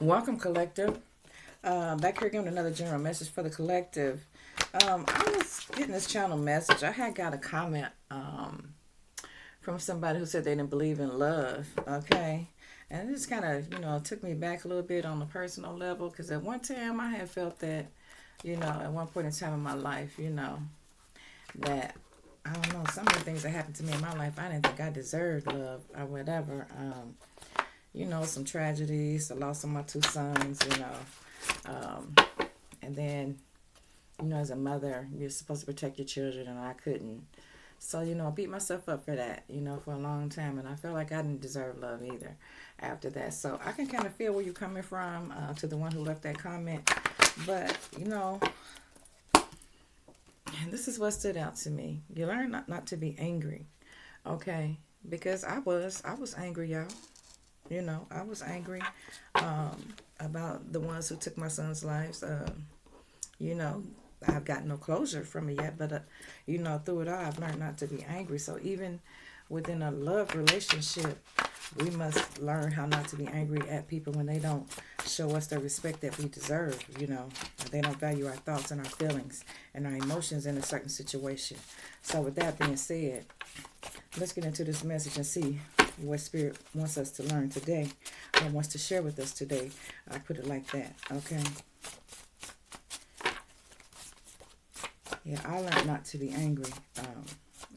Welcome, collective. Back here giving another general message for the collective. I was getting this channel message. I had got a comment from somebody who said they didn't believe in love. Okay. And it just kind of, took me back a little bit on a personal level because at one time I had felt that, at one point in time in my life, that I don't know, some of the things that happened to me in my life, I didn't think I deserved love or whatever. Some tragedies, the loss of my two sons, um, and then, as a mother, you're supposed to protect your children, and I couldn't. So, I beat myself up for that, for a long time, and I felt like I didn't deserve love either after that. So I can kind of feel where you're coming from to the one who left that comment. But, and this is what stood out to me. You learn not to be angry, okay? Because I was angry, y'all. I was angry about the ones who took my son's lives. You know, I've got no closure from it yet, but through it all, I've learned not to be angry. So even within a love relationship, we must learn how not to be angry at people when they don't show us the respect that we deserve. They don't value our thoughts and our feelings and our emotions in a certain situation. So with that being said, let's get into this message and see what Spirit wants us to learn today or wants to share with us today. I put it like that, okay? Yeah, I learned not to be angry,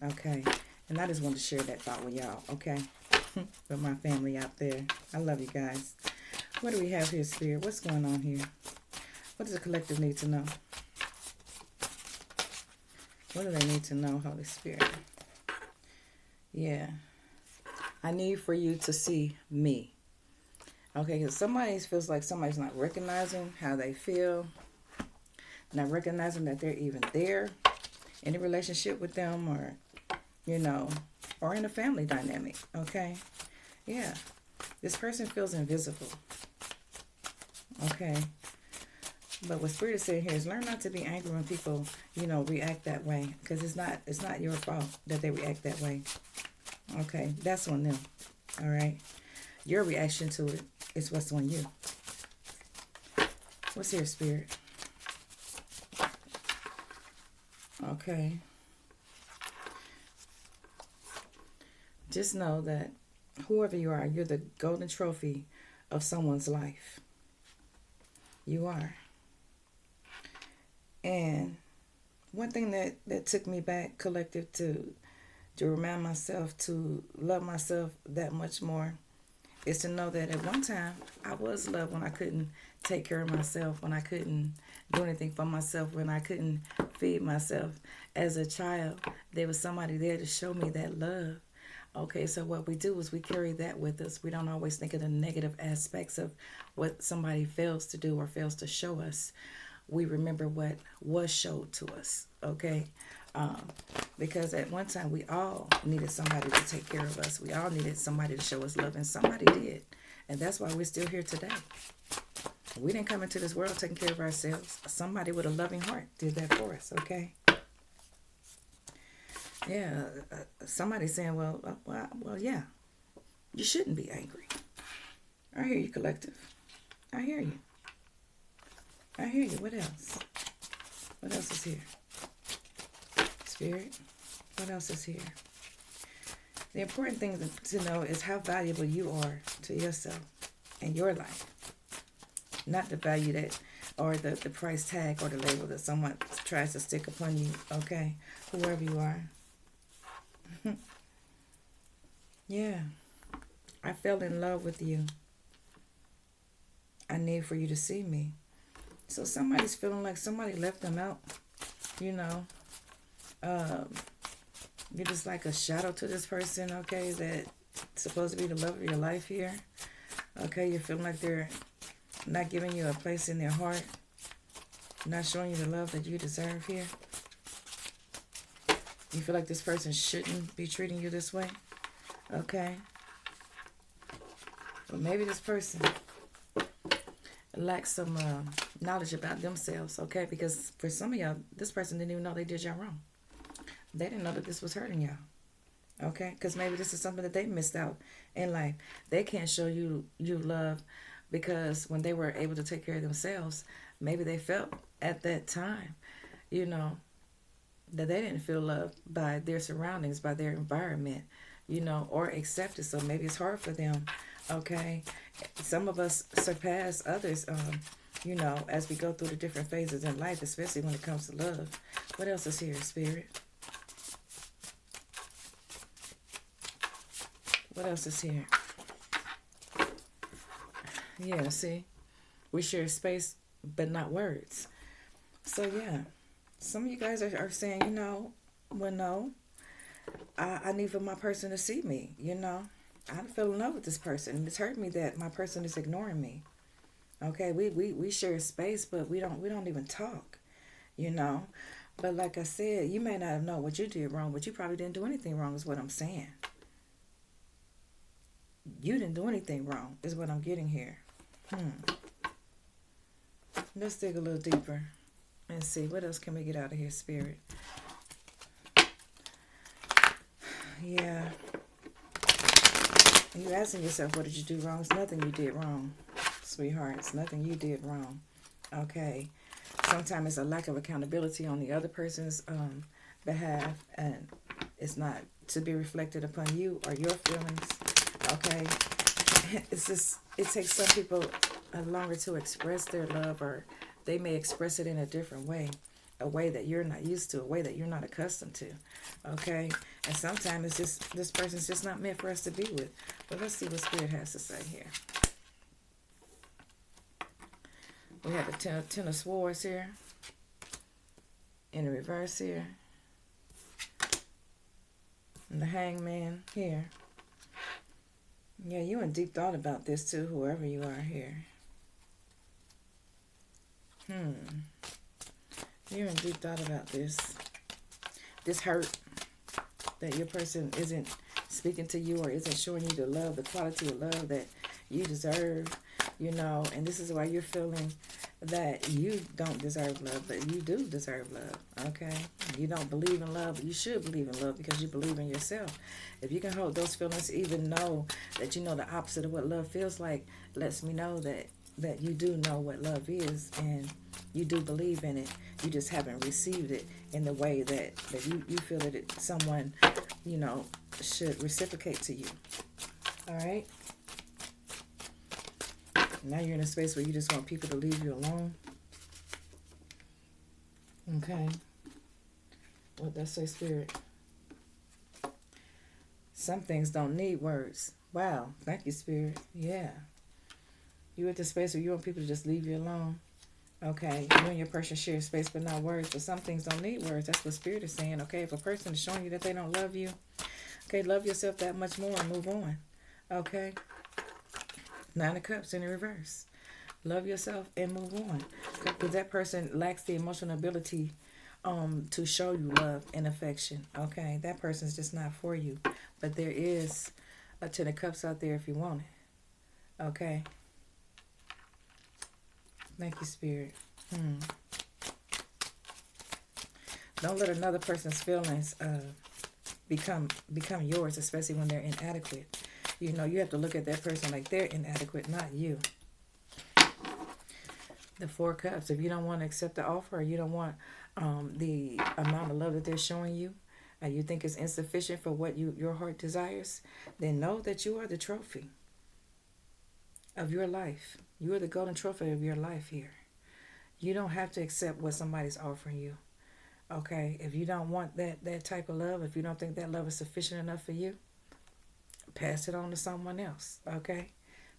okay? And I just wanted to share that thought with y'all, okay? With my family out there. I love you guys. What do we have here, Spirit? What's going on here? What does the collective need to know? What do they need to know, Holy Spirit? Yeah. I need for you to see me. Okay, because somebody feels like somebody's not recognizing how they feel, not recognizing that they're even there in a relationship with them or, or in a family dynamic, okay? Yeah. This person feels invisible, okay? But what Spirit is saying here is learn not to be angry when people, react that way, because it's not your fault that they react that way. Okay, that's on them. All right, your reaction to it is what's on you. What's here, Spirit? Okay. Just know that whoever you are, you're the golden trophy of someone's life. You are. And one thing that took me back, collective, to remind myself to love myself that much more is to know that at one time I was loved when I couldn't take care of myself, when I couldn't do anything for myself, when I couldn't feed myself. As a child, there was somebody there to show me that love. Okay, so what we do is we carry that with us. We don't always think of the negative aspects of what somebody fails to do or fails to show us. We remember what was showed to us, okay? Because at one time we all needed somebody to take care of us. We all needed somebody to show us love, and somebody did. And that's why we're still here today. We didn't come into this world taking care of ourselves. Somebody with a loving heart did that for us, okay? Yeah, somebody's saying, well, yeah, you shouldn't be angry. I hear you, collective. I hear you. I hear you. What else? What else is here? Spirit, what else is here? The important thing to know is how valuable you are to yourself and your life. Not the value that, or the price tag or the label that someone tries to stick upon you, okay? Whoever you are. Yeah. I fell in love with you. I need for you to see me. So somebody's feeling like somebody left them out, you're just like a shadow to this person, okay, that's supposed to be the love of your life here. Okay, you're feeling like they're not giving you a place in their heart, not showing you the love that you deserve here. You feel like this person shouldn't be treating you this way, okay? Well, maybe this person lacks some knowledge about themselves, okay? Because for some of y'all, this person didn't even know they did y'all wrong. They didn't know that this was hurting y'all, okay? Because maybe this is something that they missed out in life. They can't show you love because when they were able to take care of themselves, maybe they felt at that time, you know, that they didn't feel loved by their surroundings, by their environment, or accepted. So maybe it's hard for them. Okay. Some of us surpass others, as we go through the different phases in life, especially when it comes to love. What else is here, Spirit? What else is here? Yeah, see? We share space, but not words. So, yeah. Some of you guys are saying, well, no, I need for my person to see me, I fell in love with this person. And it's hurt me that my person is ignoring me. Okay, we share space, but we don't even talk, you know. But like I said, you may not have known what you did wrong, but you probably didn't do anything wrong, is what I'm saying. You didn't do anything wrong, is what I'm getting here. Let's dig a little deeper and see what else can we get out of here, Spirit. Yeah. You asking yourself, what did you do wrong? It's nothing you did wrong, sweetheart. It's nothing you did wrong. Okay. Sometimes it's a lack of accountability on the other person's behalf, and it's not to be reflected upon you or your feelings. Okay. It's just, it takes some people longer to express their love, or they may express it in a different way, a way that you're not used to, a way that you're not accustomed to. Okay. And sometimes it's just, this person's just not meant for us to be with. But let's see what Spirit has to say here. We have the Ten of Swords here. In the reverse here. And the Hangman here. Yeah, you in deep thought about this too, whoever you are here. You're in deep thought about this. This hurt that your person isn't speaking to you or isn't showing you the love, the quality of love that you deserve, and this is why you're feeling that you don't deserve love, but you do deserve love, okay? You don't believe in love, but you should believe in love because you believe in yourself. If you can hold those feelings, even know that you know the opposite of what love feels like, lets me know that you do know what love is, and you do believe in it. You just haven't received it in the way that you feel that someone, should reciprocate to you. All right? Now you're in a space where you just want people to leave you alone. Okay. What does that say, Spirit? Some things don't need words. Wow. Thank you, Spirit. Yeah. You're at the space where you want people to just leave you alone. Okay. You and your person share space but not words. But some things don't need words. That's what Spirit is saying. Okay. If a person is showing you that they don't love you, okay, love yourself that much more and move on. Okay. Nine of Cups in the reverse. Love yourself and move on. Because that person lacks the emotional ability to show you love and affection. Okay. That person's just not for you. But there is a Ten of Cups out there if you want it. Okay. Thank you, Spirit. Don't let another person's feelings become yours, especially when they're inadequate. You have to look at that person like they're inadequate, not you. The Four of Cups. If you don't want to accept the offer, or you don't want the amount of love that they're showing you, and you think it's insufficient for what your heart desires, then know that you are the trophy of your life. You are the golden trophy of your life here. You don't have to accept what somebody's offering you. Okay? If you don't want that type of love, if you don't think that love is sufficient enough for you, pass it on to someone else. Okay?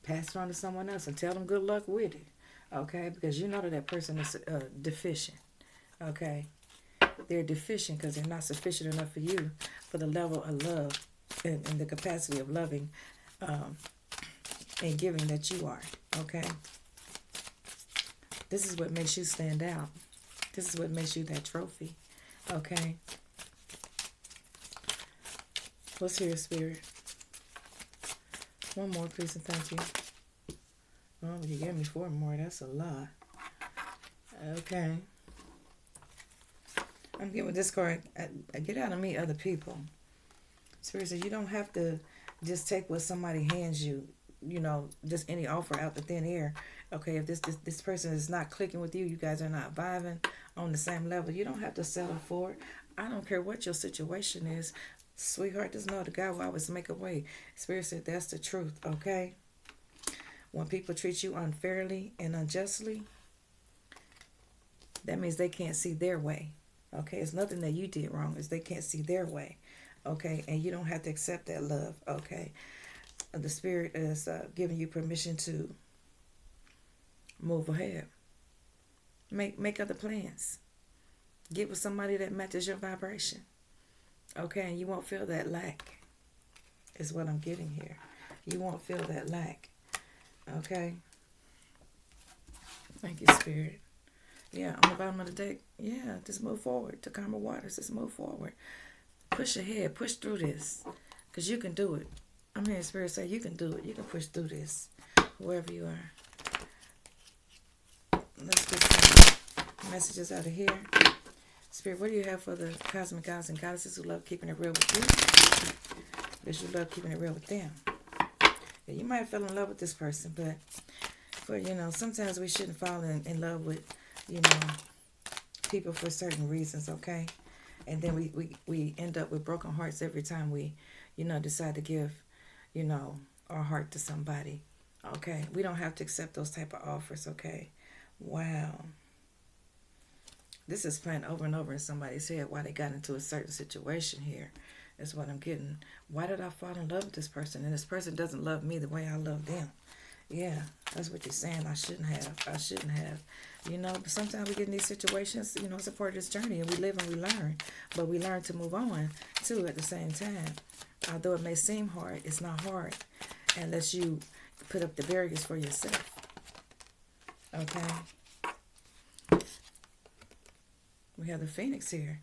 Pass it on to someone else and tell them good luck with it. Okay? Because you know that person is deficient. Okay? They're deficient because they're not sufficient enough for you for the level of love and the capacity of loving and giving that you are. Okay? This is what makes you stand out. This is what makes you that trophy. Okay? What's here, Spirit? One more, please, and thank you. Oh, you gave me 4 more. That's a lot. Okay. I'm getting with this card. I get out and meet other people. Spirit says you don't have to just take what somebody hands you just any offer out the thin air. Okay, if this person is not clicking with you, you guys are not vibing on the same level, you don't have to settle for it. I don't care what your situation is. Sweetheart, just know the God will always make a way. Spirit said that's the truth, okay? When people treat you unfairly and unjustly, that means they can't see their way. Okay, it's nothing that you did wrong, it's they can't see their way. Okay, and you don't have to accept that love. Okay, the Spirit is giving you permission to move ahead. Make other plans. Get with somebody that matches your vibration. Okay, and you won't feel that lack, is what I'm getting here. You won't feel that lack. Okay? Thank you, Spirit. Yeah, on the bottom of the deck, yeah, just move forward to calmer waters. Just move forward. Push ahead. Push through this. Because you can do it. I'm hearing Spirit say you can do it. You can push through this. Wherever you are. Let's get some messages out of here. Spirit, what do you have for the cosmic gods and goddesses who love keeping it real with you? Because you love keeping it real with them. Yeah, you might fall in love with this person, but sometimes we shouldn't fall in love with, people for certain reasons, okay? And then we end up with broken hearts every time we, decide to give, our heart to somebody, okay? We don't have to accept those type of offers, okay? Wow. This is playing over and over in somebody's head why they got into a certain situation here. That's what I'm getting. Why did I fall in love with this person? And this person doesn't love me the way I love them. Yeah, that's what you're saying. I shouldn't have. But sometimes we get in these situations, it's a part of this journey, and we live and we learn. But we learn to move on, too, at the same time. Although it may seem hard, it's not hard unless you put up the barriers for yourself. Okay? We have the Phoenix here.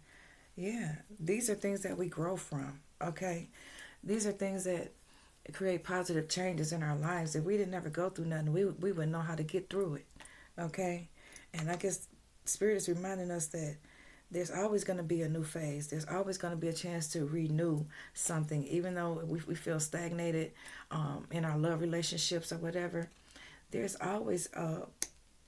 Yeah, these are things that we grow from, okay? These are things that create positive changes in our lives. If we didn't ever go through nothing, we wouldn't know how to get through it, okay? And I guess Spirit is reminding us that there's always going to be a new phase. There's always going to be a chance to renew something, even though we feel stagnated in our love relationships or whatever. There's always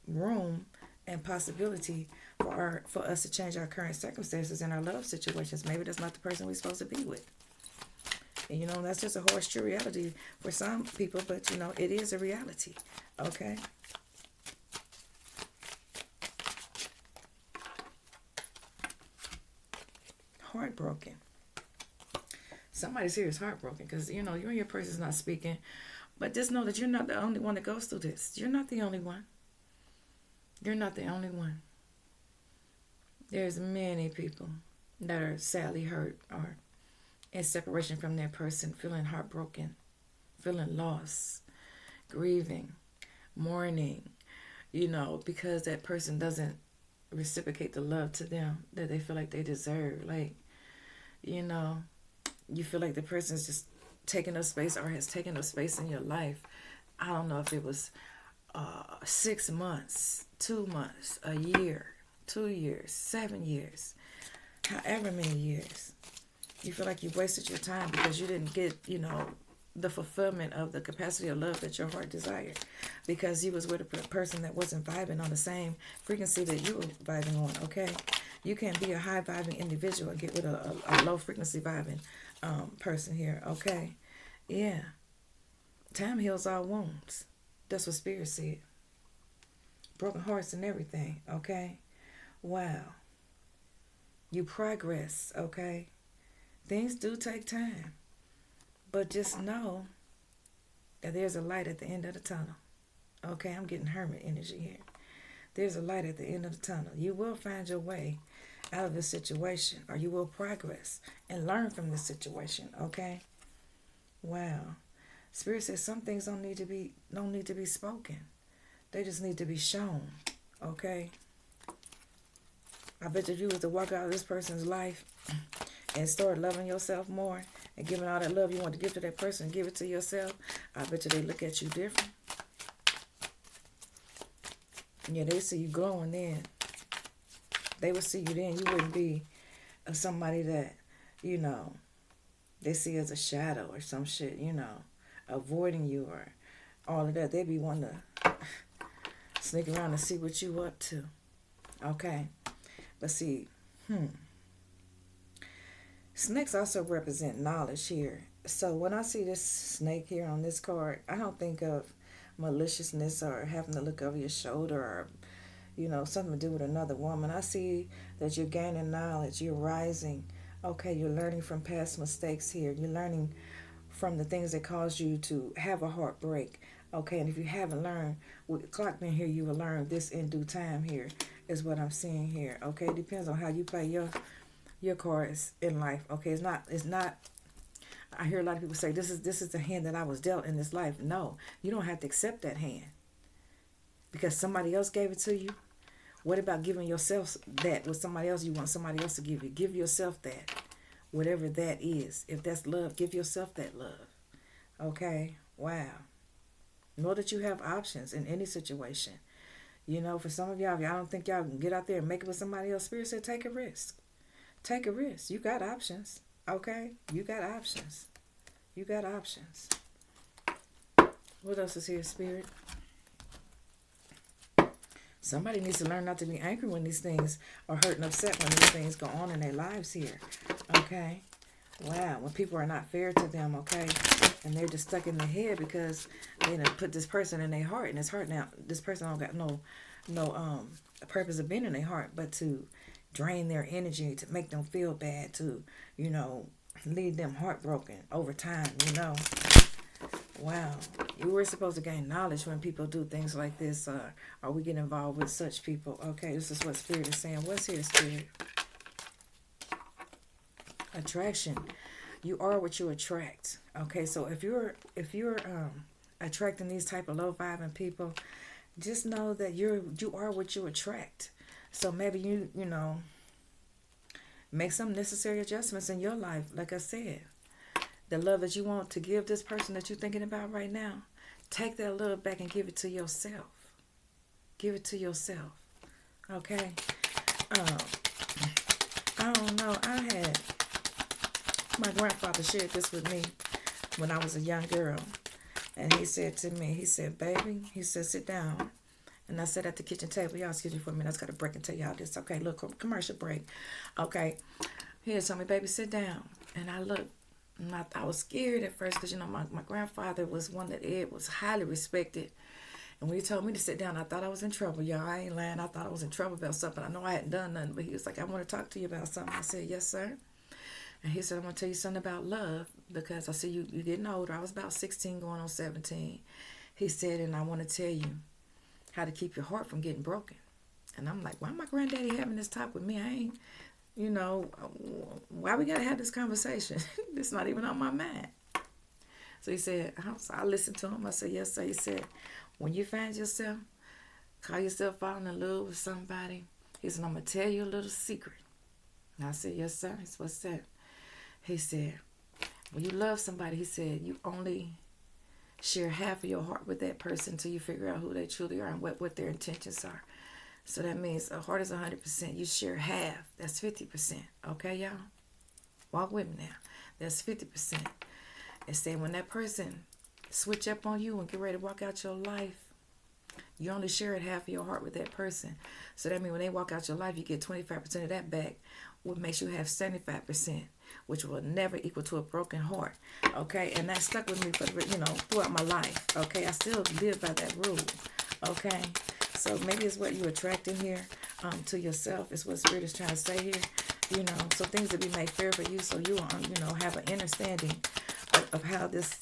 room and possibility for us to change our current circumstances in our love situations. Maybe that's not the person we're supposed to be with. And, that's just a harsh true reality for some people, but, it is a reality. Okay? Heartbroken. Somebody's here is heartbroken because, you and your person's not speaking. But just know that you're not the only one that goes through this. You're not the only one. You're not the only one. There's many people that are sadly hurt or in separation from their person, feeling heartbroken, feeling lost, grieving, mourning, because that person doesn't reciprocate the love to them that they feel like they deserve. Like, you feel like the person's just taking up space or has taken up space in your life. I don't know if it was 6 months, 2 months, a year, 2 years, 7 years, however many years. You feel like you wasted your time because you didn't get, the fulfillment of the capacity of love that your heart desired, because you was with a person that wasn't vibing on the same frequency that you were vibing on, okay? You can't be a high vibing individual and get with a low frequency vibing person here, okay? Yeah. Time heals all wounds. That's what Spirit said. Broken hearts and everything, okay? Wow. You progress, okay? Things do take time. But just know that there's a light at the end of the tunnel. Okay, I'm getting hermit energy here. There's a light at the end of the tunnel. You will find your way out of this situation, or you will progress and learn from this situation, okay? Wow. Spirit says some things don't need to be spoken. They just need to be shown, okay? I bet if you was to walk out of this person's life and start loving yourself more and giving all that love you want to give to that person and give it to yourself, I bet you they look at you different. Yeah, they see you glowing then. They would see you then. You wouldn't be somebody that, they see as a shadow or some shit, avoiding you or all of that. They be wanting to sneak around and see what you up to. Okay. But see, snakes also represent knowledge here. So when I see this snake here on this card, I don't think of maliciousness or having to look over your shoulder or, something to do with another woman. I see that you're gaining knowledge, you're rising. Okay, you're learning from past mistakes here. You're learning from the things that caused you to have a heartbreak. Okay, and if you haven't learned, with the clock being here, you will learn this in due time here, is what I'm seeing here. Okay, it depends on how you play your cards in life. Okay, it's not I hear a lot of people say this is the hand that I was dealt in this life. No, you don't have to accept that hand because somebody else gave it to you. What about giving yourself that with somebody else you want somebody else to give you? Give yourself that, whatever that is. If that's love, give yourself that love. Okay, wow. Know that you have options in any situation. For some of y'all, if y'all don't think y'all can get out there and make it with somebody else, Spirit said take a risk. Take a risk. You got options. Okay? You got options. You got options. What else is here, Spirit? Somebody needs to learn not to be angry when these things are hurt and upset when these things go on in their lives here. Okay? Wow. When people are not fair to them, okay? And they're just stuck in their head because they done put this person in their heart. And it's hurt now. This person don't got no purpose of being in their heart but to drain their energy, to make them feel bad, to, leave them heartbroken over time, Wow. You were supposed to gain knowledge when people do things like this, or we get involved with such people. Okay, this is what Spirit is saying. What's here, Spirit? Attraction. You are what you attract. Okay, so if you're attracting these type of low vibing people, just know that you are what you attract. So maybe you make some necessary adjustments in your life. Like I said, the love that you want to give this person that you're thinking about right now, take that love back and give it to yourself. Give it to yourself. Okay? I don't know. My grandfather shared this with me when I was a young girl. And he said to me, he said, baby, he said, sit down. And I sat at the kitchen table. Y'all excuse me for a minute. I just got to break and tell y'all this. Okay, look, commercial break. Okay. He told me, baby, sit down. And I looked. And I was scared at first because, my grandfather was one that Ed was highly respected. And when he told me to sit down, I thought I was in trouble. Y'all, I ain't lying. I thought I was in trouble about something. I know I hadn't done nothing. But he was like, I want to talk to you about something. I said, yes, sir. And he said, I'm going to tell you something about love because I see you getting older. I was about 16 going on 17. He said, and I want to tell you how to keep your heart from getting broken. And I'm like, why my granddaddy having this talk with me? I ain't, why we got to have this conversation? It's not even on my mind. So he said, so I listened to him. I said, yes, sir. He said, when you find yourself, call yourself falling in love with somebody, he said, I'm going to tell you a little secret. And I said, yes, sir. He said, what's that? He said, when you love somebody, he said, you only share half of your heart with that person until you figure out who they truly are and what their intentions are. So that means a heart is 100%. You share half. That's 50%. Okay, y'all? Walk with me now. That's 50%. And say when that person switch up on you and get ready to walk out your life, you only share half of your heart with that person. So that means when they walk out your life, you get 25% of that back, what makes you have 75%, which will never equal to a broken heart. Okay, and that stuck with me for throughout my life. Okay, I still live by that rule. Okay, so maybe it's what you attract in here to yourself is what Spirit is trying to say here. So things will be made fair for you, so you will have an understanding of how this,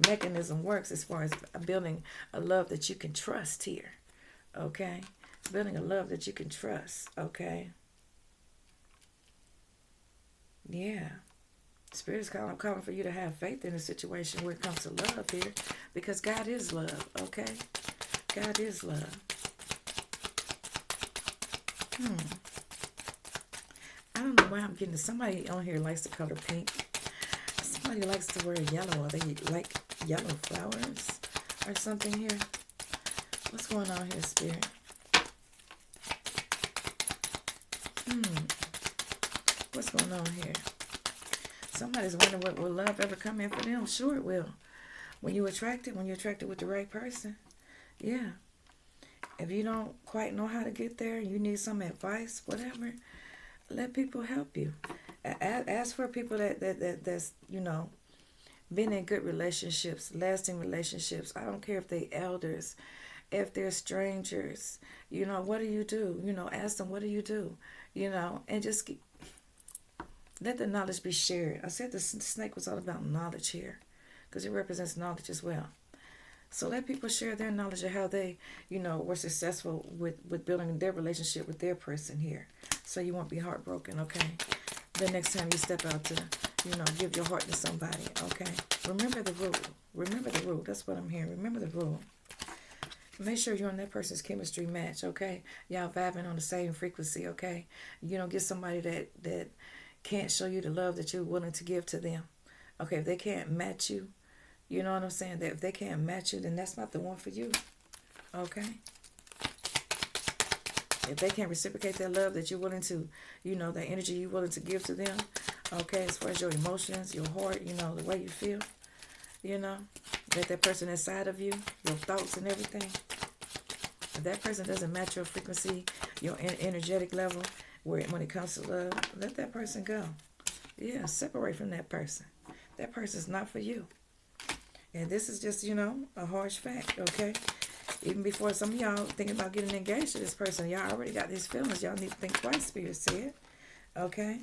mechanism works as far as building a love that you can trust here. Okay, building a love that you can trust. Okay. Yeah. Spirit is calling for you to have faith in a situation where it comes to love here, because God is love. Okay, God is love. I don't know why I'm getting this. Somebody on here likes the color pink. Somebody likes to wear yellow. Or they like yellow flowers or something here. What's going on here, Spirit? What's going on here? Somebody's wondering, will love ever come in for them? Sure it will. When you're attracted with the right person, yeah. If you don't quite know how to get there, you need some advice, whatever, let people help you. Ask for people that's been in good relationships, lasting relationships. I don't care if they elders, if they're strangers. What do you do? Ask them, what do you do? And just let the knowledge be shared. I said the snake was all about knowledge here because it represents knowledge as well. So let people share their knowledge of how they, were successful with building their relationship with their person here. So you won't be heartbroken, okay? The next time you step out to, give your heart to somebody, okay? Remember the rule. Remember the rule. That's what I'm hearing. Remember the rule. Make sure you're on that person's chemistry match, okay? Y'all vibing on the same frequency, okay? Get somebody that can't show you the love that you're willing to give to them. Okay, if they can't match you, you know what I'm saying? That if they can't match you, then that's not the one for you. Okay? If they can't reciprocate that love that you're willing to, that energy you're willing to give to them, okay, as far as your emotions, your heart, the way you feel, that person inside of you, your thoughts and everything, if that person doesn't match your frequency, your energetic level, when it comes to love, let that person go. Yeah, separate from that person. That person's not for you. And this is just, a harsh fact, okay? Even before some of y'all thinking about getting engaged to this person, y'all already got these feelings. Y'all need to think twice, Spirit said. Okay?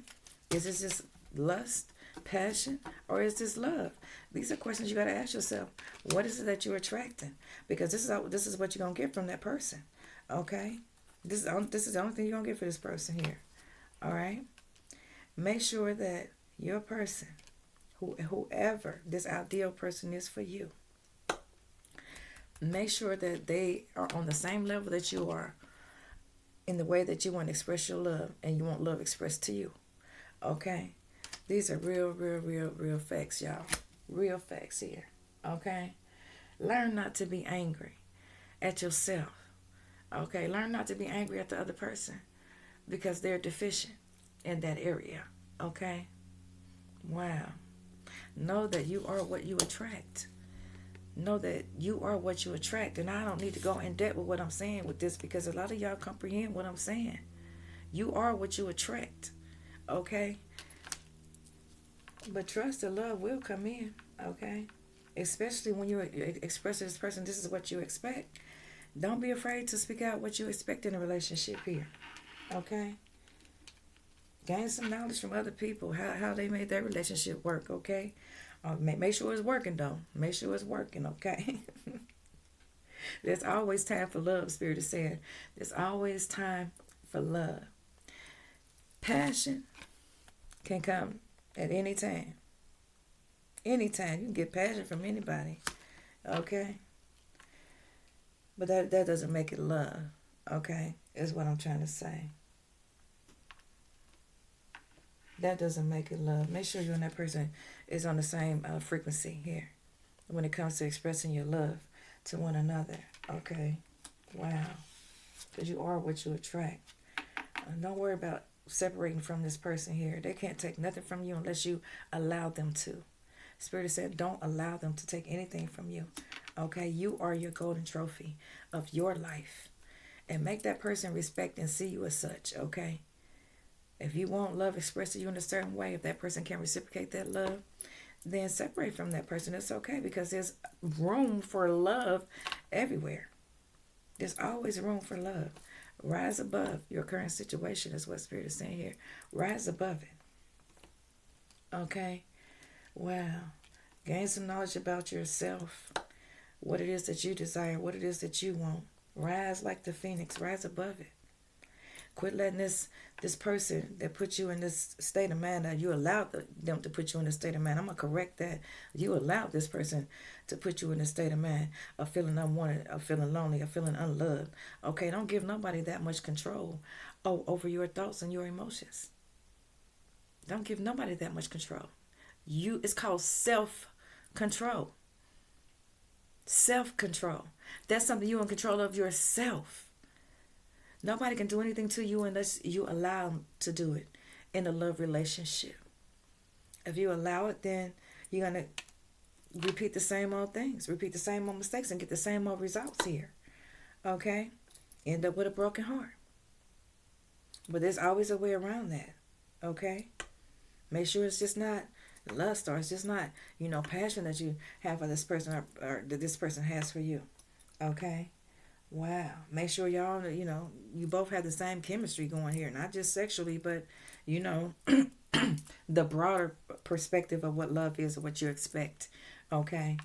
Is this just lust, passion, or is this love? These are questions you got to ask yourself. What is it that you're attracting? Because this is what you're going to get from that person. Okay? This is the only thing you're going to get for this person here. All right? Make sure that your person, whoever this ideal person is for you, make sure that they are on the same level that you are in the way that you want to express your love and you want love expressed to you. Okay? These are real facts, y'all. Real facts here. Okay? Learn not to be angry at yourself. Okay? Learn not to be angry at the other person because they're deficient in that area. Okay? Wow. Know that you are what you attract. Know that you are what you attract. And I don't need to go in depth with what I'm saying with this because a lot of y'all comprehend what I'm saying. You are what you attract. Okay? But trust and love will come in. Okay? Especially when you express to this person, this is what you expect. Don't be afraid to speak out what you expect in a relationship here. Okay? Gain some knowledge from other people, how they made their relationship work, okay? Make sure it's working, though. Make sure it's working, okay? There's always time for love, Spirit is saying. There's always time for love. Passion can come at any time. Anytime. You can get passion from anybody, okay? But that doesn't make it love, okay? Is what I'm trying to say. That doesn't make it love. Make sure you and that person is on the same frequency here when it comes to expressing your love to one another. Okay? Wow. Because you are what you attract. Don't worry about separating from this person here. They can't take nothing from you unless you allow them to. Spirit said, don't allow them to take anything from you. Okay? You are your golden trophy of your life. And make that person respect and see you as such. Okay? If you want love expressed to you in a certain way, if that person can't reciprocate that love, then separate from that person. It's okay because there's room for love everywhere. There's always room for love. Rise above your current situation is what Spirit is saying here. Rise above it. Okay? Wow. Gain some knowledge about yourself. What it is that you desire. What it is that you want. Rise like the phoenix. Rise above it. Quit letting this person that put you in this state of mind, that you allowed them to put you in this state of mind. I'm going to correct that. You allowed this person to put you in a state of mind of feeling unwanted, of feeling lonely, of feeling unloved. Okay, don't give nobody that much control over your thoughts and your emotions. Don't give nobody that much control. It's called self-control. Self-control. That's something you're in control of yourself. Nobody can do anything to you unless you allow them to do it in a love relationship. If you allow it, then you're going to repeat the same old things, repeat the same old mistakes, and get the same old results here. Okay? End up with a broken heart. But there's always a way around that. Okay? Make sure it's just not lust, or it's just not, passion that you have for this person, or that this person has for you. Okay? Wow. Make sure y'all, you both have the same chemistry going here. Not just sexually, but, you know, the broader perspective of what love is and what you expect. Okay?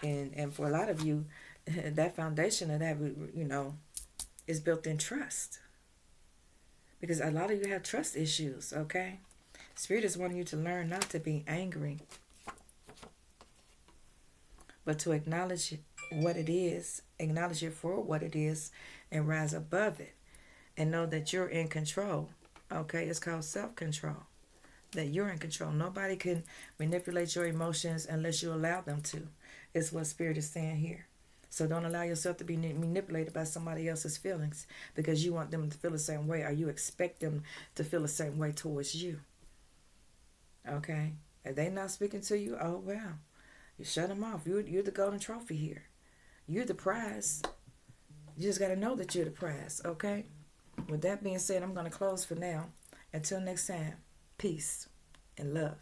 And for a lot of you, that foundation of that, is built in trust. Because a lot of you have trust issues, okay? Spirit is wanting you to learn not to be angry, but to acknowledge what it is, acknowledge it for what it is, and rise above it. And know that you're in control, okay? It's called self-control. That you're in control. Nobody can manipulate your emotions unless you allow them to. It's what Spirit is saying here. So don't allow yourself to be manipulated by somebody else's feelings because you want them to feel the same way, or you expect them to feel the same way towards you. Okay? If they not speaking to you, oh well. You shut them off. You're the golden trophy here. You're the prize. You just got to know that you're the prize, okay? With that being said, I'm going to close for now. Until next time, peace and love.